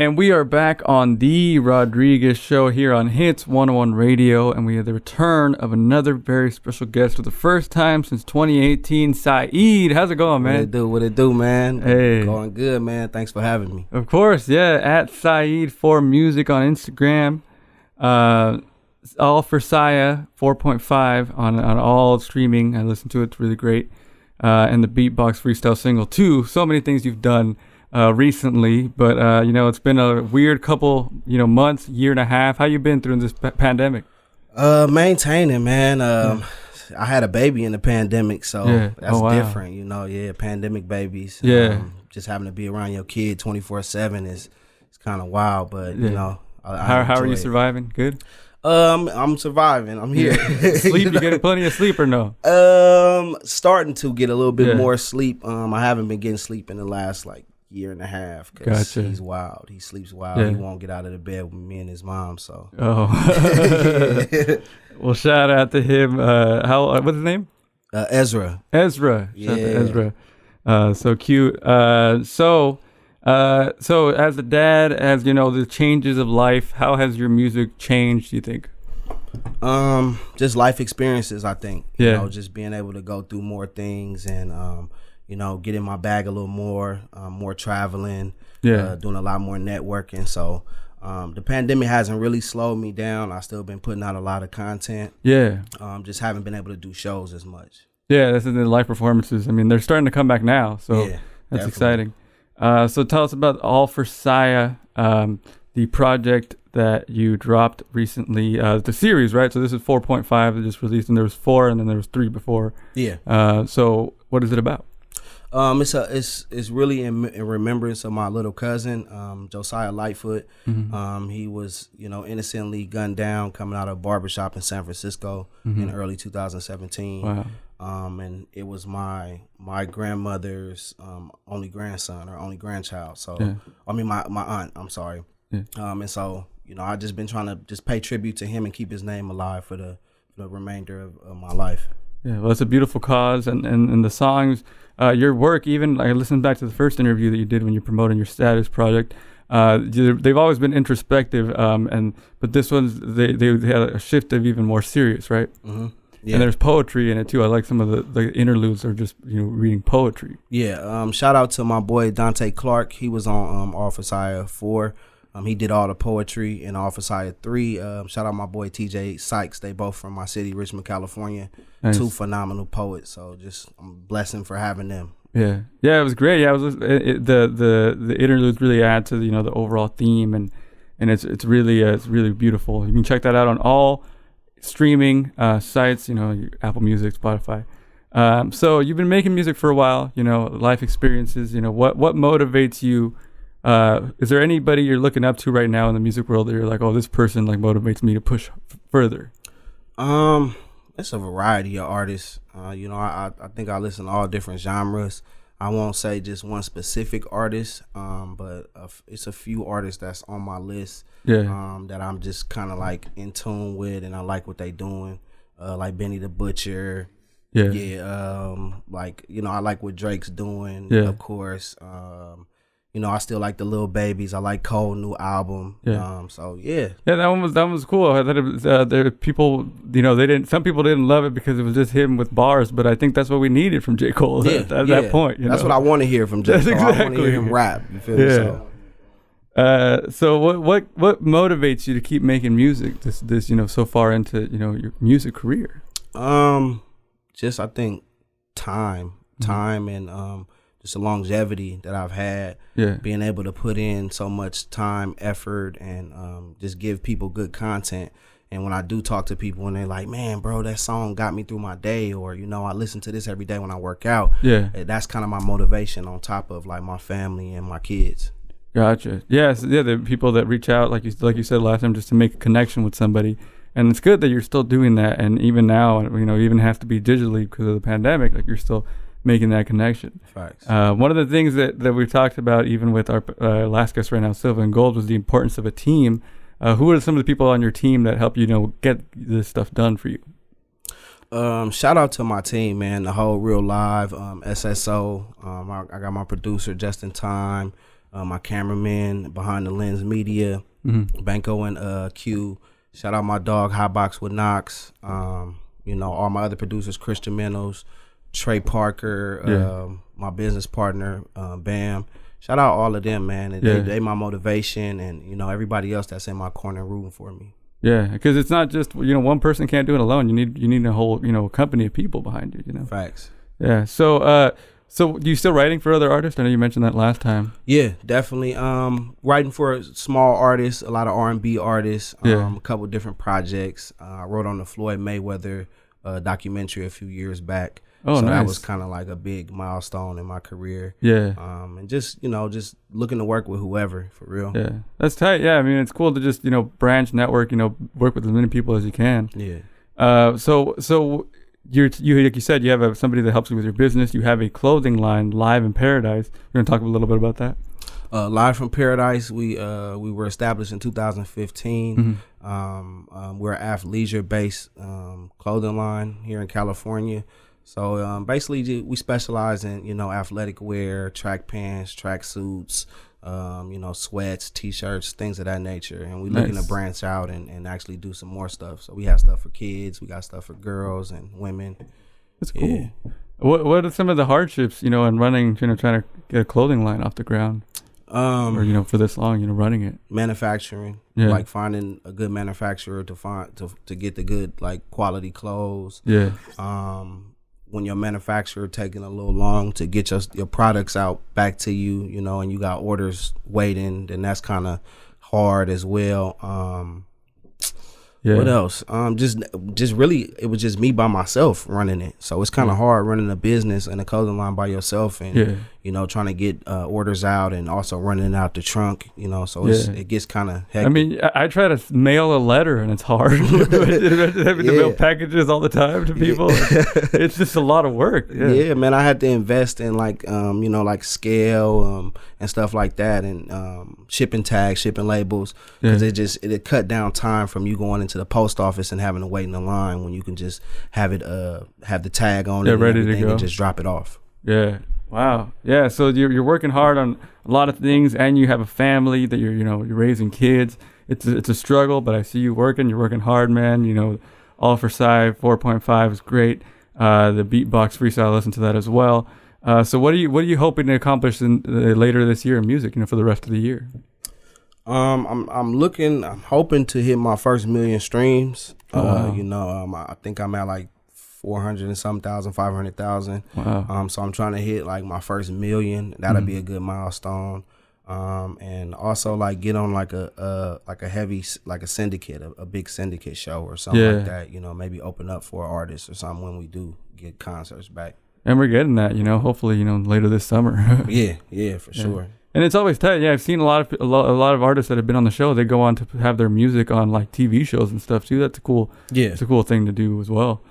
And we are back on the Rodriguez Show here on Hits 101 Radio, and we have the return of another very special guest for the first time since 2018, Saeed. How's it going, man? What it do, man? Hey. Going good, man. Thanks for having me. Of course, yeah, at Saeed for Music on Instagram. All for Saya 4.5 on all streaming. I listened to it, it's really great. And the Beatbox Freestyle single, too. So many things you've done recently, but it's been a weird couple months, year and a half. How you been through this pandemic? Maintaining, man. I had a baby in the pandemic, so that's different, pandemic babies. Just having to be around your kid 24/7 is kind of wild, but how are you surviving? Good. I'm surviving. I'm here. Sleep? You getting plenty of sleep or no? Starting to get a little bit more sleep. I haven't been getting sleep in the last year and a half because he's wild. He sleeps wild. He won't get out of the bed with me and his mom. So well, shout out to him. What's his name? Ezra. Shout out to Ezra. So cute. So as a dad, as the changes of life, how has your music changed, do you think? Just life experiences, I think. Just being able to go through more things and get in my bag a little more traveling, doing a lot more networking. So the pandemic hasn't really slowed me down. I've still been putting out a lot of content. Just haven't been able to do shows as much. That's the live performances. I mean, they're starting to come back now, so that's definitely exciting. So tell us about All for Saya, the project that you dropped recently, the series, right? So this is 4.5 that just released, and there was 4, and then there was 3 before. So what is it about? It's really in remembrance of my little cousin, Josiah Lightfoot. Mm-hmm. He was, innocently gunned down coming out of a barbershop in San Francisco in early 2017. Wow. And it was my grandmother's only grandson or only grandchild. So my aunt. I'm sorry. And so I just been trying to just pay tribute to him and keep his name alive for the remainder of my life. Yeah, well, it's a beautiful cause, and the songs, your work, even I listened back to the first interview that you did when you're promoting your Status project. They've always been introspective, but this one's they had a shift of even more serious, right? Mm-hmm. And there's poetry in it too. I like some of the interludes are just reading poetry. Shout out to my boy Dante Clark. He was on All for Saya 4. He did all the poetry in All for Saya 3. Shout out my boy TJ Sykes. They both from my city, Richmond, California. Nice. 2 phenomenal poets. So just I'm blessed for having them. Yeah, it was great. Yeah, the interludes really add to the overall theme, and it's really beautiful. You can check that out on all streaming sites, your Apple Music, Spotify. So you've been making music for a while, life experiences, what motivates you? Is there anybody you're looking up to right now in the music world that you're like, oh, this person motivates me to push further? It's a variety of artists. I think I listen to all different genres. I won't say just one specific artist, but it's a few artists that's on my list that I'm just kind of in tune with, and I like what they doing. Like Benny the Butcher. I like what Drake's doing, of course. I still like the Lil Babies. I like Cole new album. That one was cool. I thought it was, there are people, some people didn't love it because it was just him with bars, but I think that's what we needed from J. Cole at that point. That's what I want to hear from J. Cole. Exactly. I want to hear him rap. You feel me? So what motivates you to keep making music this so far into your music career? Just I think time and just the longevity that I've had, being able to put in so much time, effort, and just give people good content. And when I do talk to people and they're like, man, bro, that song got me through my day, or, I listen to this every day when I work out. That's kind of my motivation on top of my family and my kids. Gotcha. The people that reach out, like you said last time, just to make a connection with somebody. And it's good that you're still doing that. And even now, even have to be digitally because of the pandemic, you're still making that connection. Facts. One of the things that we've talked about, even with our last guest right now, Silva and Gold, was the importance of a team. Who are some of the people on your team that help get this stuff done for you? Shout out to my team, man. The whole Real Live, SSO. I got my producer Just in Time. my cameraman behind the lens media, Banco and Q. Shout out my dog Hotbox with Knox. You know, all my other producers, Christian Menos, Trey Parker, my business partner, Bam. Shout out all of them, man. And they my motivation, and you know, everybody else that's in my corner rooting for me. Yeah, because it's not just, you know, one person can't do it alone. You need a whole, you know, company of people behind you. You know. Facts. Yeah. So so you still writing for other artists? I know you mentioned that last time. Yeah, definitely. Writing for small artists, a lot of R&B artists. A couple different projects. I wrote on the Floyd Mayweather documentary a few years back. Oh, so nice. That was kind of like a big milestone in my career. Yeah. And just, you know, just looking to work with whoever, for real. Yeah. That's tight. Yeah. I mean, it's cool to just, you know, branch, network, you know, work with as many people as you can. Yeah. So you like you said, you have somebody that helps you with your business. You have a clothing line, Live in Paradise. You're going to talk a little bit about that? Live from Paradise, we were established in 2015. We're an athleisure-based clothing line here in California. So basically, we specialize in, you know, athletic wear, track pants, track suits, you know, sweats, T-shirts, things of that nature. And we're looking to branch out and actually do some more stuff. So we have stuff for kids, we got stuff for girls and women. That's cool. Yeah. What are some of the hardships, you know, in running, you know, trying to get a clothing line off the ground? Or, you know, for this long, you know, running it? Manufacturing, like finding a good manufacturer to get the good, like, quality clothes. Yeah. When your manufacturer taking a little long to get your products out back to you, you know, and you got orders waiting, then that's kind of hard as well. What else? Just really, it was just me by myself running it. So it's kind of hard running a business and a clothing line by yourself, and you know, trying to get orders out and also running out the trunk. You know, so it gets kind of hectic. I mean, I try to mail a letter and it's hard. Having to mail packages all the time to people. It's just a lot of work. Yeah, man, I had to invest in like you know, like scale and stuff like that, and shipping tags, shipping labels, because it cut down time from you going into the post office and having to wait in the line when you can just have it have the tag on it ready to go and just drop it off. Yeah. Wow. Yeah. So you're working hard on a lot of things, and you have a family that you're raising kids. It's a struggle, but I see you working. You're working hard, man. You know, All for Sci 4.5 is great. The Beatbox Freestyle, listen to that as well. So what are you hoping to accomplish in later this year in music? You know, for the rest of the year. I'm hoping to hit my first 1 million streams. Wow. You know, I think I'm at like 400 and some thousand, 500,000. Wow. So I'm trying to hit like my first 1 million. That'll be a good milestone. And also like get on like a heavy, like a syndicate, a big syndicate show or something like that. You know, maybe open up for artists or something when we do get concerts back. And we're getting that, you know, hopefully, you know, later this summer. yeah, for sure. And it's always tight. Yeah, I've seen a lot of artists that have been on the show. They go on to have their music on like TV shows and stuff too. That's cool. Yeah, it's a cool thing to do as well.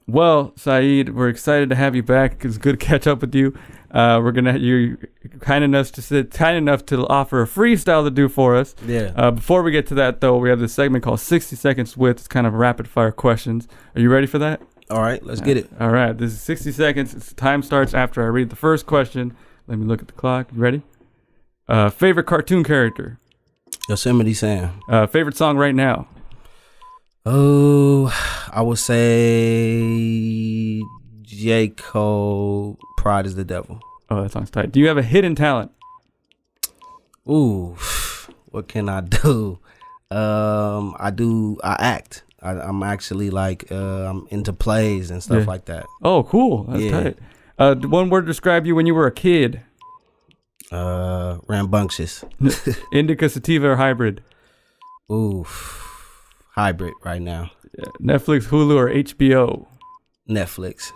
Well, Saeed, we're excited to have you back. It's good to catch up with you. You're kind enough to offer a freestyle to do for us. Yeah. Before we get to that though, we have this segment called 60 Seconds With. It's kind of rapid fire questions. Are you ready for that? All right, let's get it. All right, this is 60 seconds. Time starts after I read the first question. Let me look at the clock. You ready? Favorite cartoon character? Yosemite Sam. Favorite song right now? Oh, I would say J. Cole, Pride is the Devil. Oh, that song's tight. Do you have a hidden talent? Ooh, what can I do? I act. I'm actually like, I'm into plays and stuff like that. Oh, cool. That's tight. One word to describe you when you were a kid. Rambunctious. Indica, sativa, or hybrid? Ooh, hybrid right now. Netflix, Hulu, or HBO? Netflix.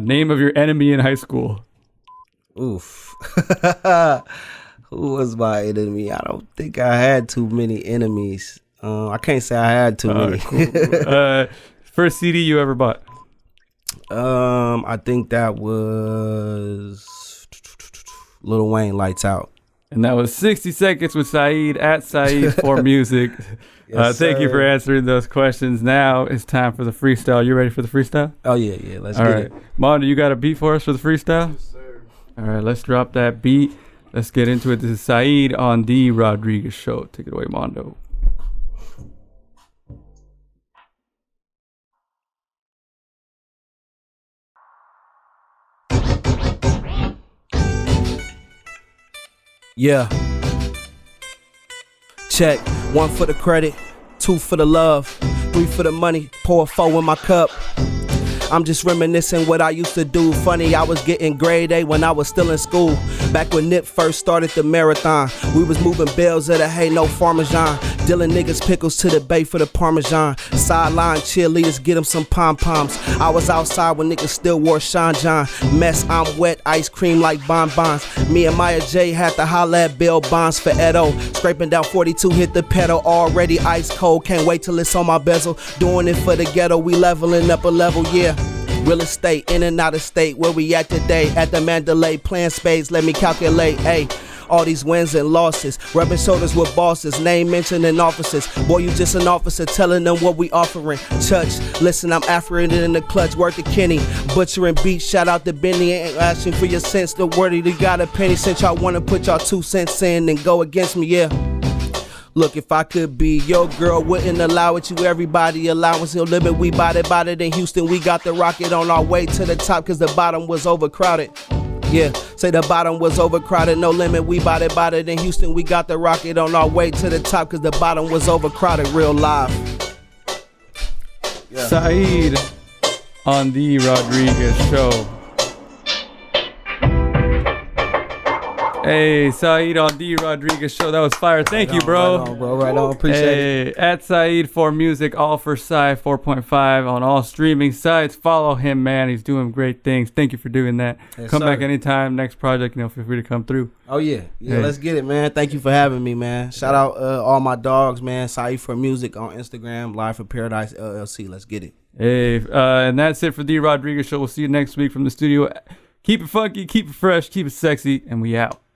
Name of your enemy in high school? Oof. Who was my enemy? I don't think I had too many enemies. I can't say I had too many. Cool. First CD you ever bought? I think that was Lil Wayne, Lights Out. And that was 60 Seconds with Saeed at Saeed for Music. Yes, thank you for answering those questions. Now it's time for the freestyle. You ready for the freestyle? Oh, yeah. Let's get it. Mondo, you got a beat for us for the freestyle? Yes, sir. All right, let's drop that beat. Let's get into it. This is Saeed on The Rodriguez Show. Take it away, Mondo. Yeah. Check. 1 for the credit, 2 for the love, 3 for the money, pour a 4 in my cup. I'm just reminiscing what I used to do. Funny, I was getting grade A when I was still in school. Back when Nip first started the marathon, we was moving bales of the hay, no Parmesan. Dealing niggas pickles to the bay for the Parmesan. Sideline cheerleaders, get them some pom-poms. I was outside when niggas still wore Sean John. Mess, I'm wet, ice cream like bonbons. Me and Maya J had to holla at Bill Bonds for Edo. Scraping down 42, hit the pedal, already ice cold. Can't wait till it's on my bezel. Doing it for the ghetto, we leveling up a level, yeah. Real estate, in and out of state, where we at today? At the Mandalay, playing spades, let me calculate, ayy. All these wins and losses, rubbing shoulders with bosses, name mentioning officers. Boy, you just an officer telling them what we offering. Church, listen, I'm African in the clutch, word to Kenny. Butchering beats, shout out to Benny, ain't asking for your cents. The word you got a penny, since y'all wanna put y'all 2 cents in and go against me, yeah. Look, if I could be your girl, wouldn't allow it. You everybody allowance, no limit. We bought it in Houston. We got the rocket on our way to the top, cause the bottom was overcrowded. Yeah, say the bottom was overcrowded, no limit. We bought it in Houston. We got the rocket on our way to the top, cause the bottom was overcrowded. Real live. Yeah. Saeed on The Rodriguez Show. Hey, Saeed on The Rodriguez Show. That was fire. Thank you, bro. Right on, bro. Right on. Appreciate it. At Saeed for music, all for Sai 4.5 on all streaming sites. Follow him, man. He's doing great things. Thank you for doing that. Yes, come sir. back anytime. Next project, feel free to come through. Oh, yeah. Yeah, let's get it, man. Thank you for having me, man. Shout out all my dogs, man. Saeed for music on Instagram, Live for Paradise LLC. Let's get it. Hey, and that's it for The Rodriguez Show. We'll see you next week from the studio. Keep it funky, keep it fresh, keep it sexy, and we out.